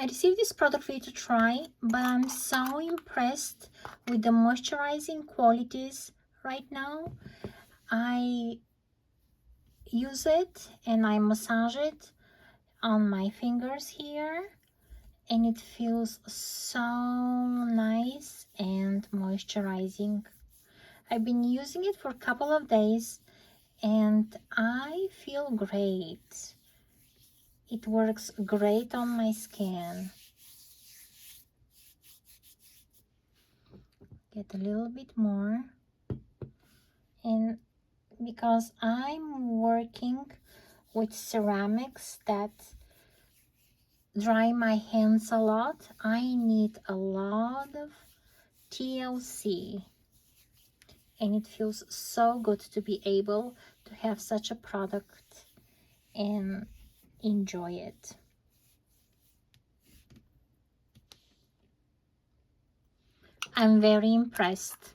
I received this product for you to try, but I'm so impressed with the moisturizing qualities right now. I use it and I massage it on my fingers here, and it feels so nice and moisturizing. I've been using it for a couple of days and I feel great. It works great on my skin. Get a little bit more. And because I'm working with ceramics that dry my hands a lot, I need a lot of TLC. And it feels so good to be able to have such a product and enjoy it. I'm very impressed.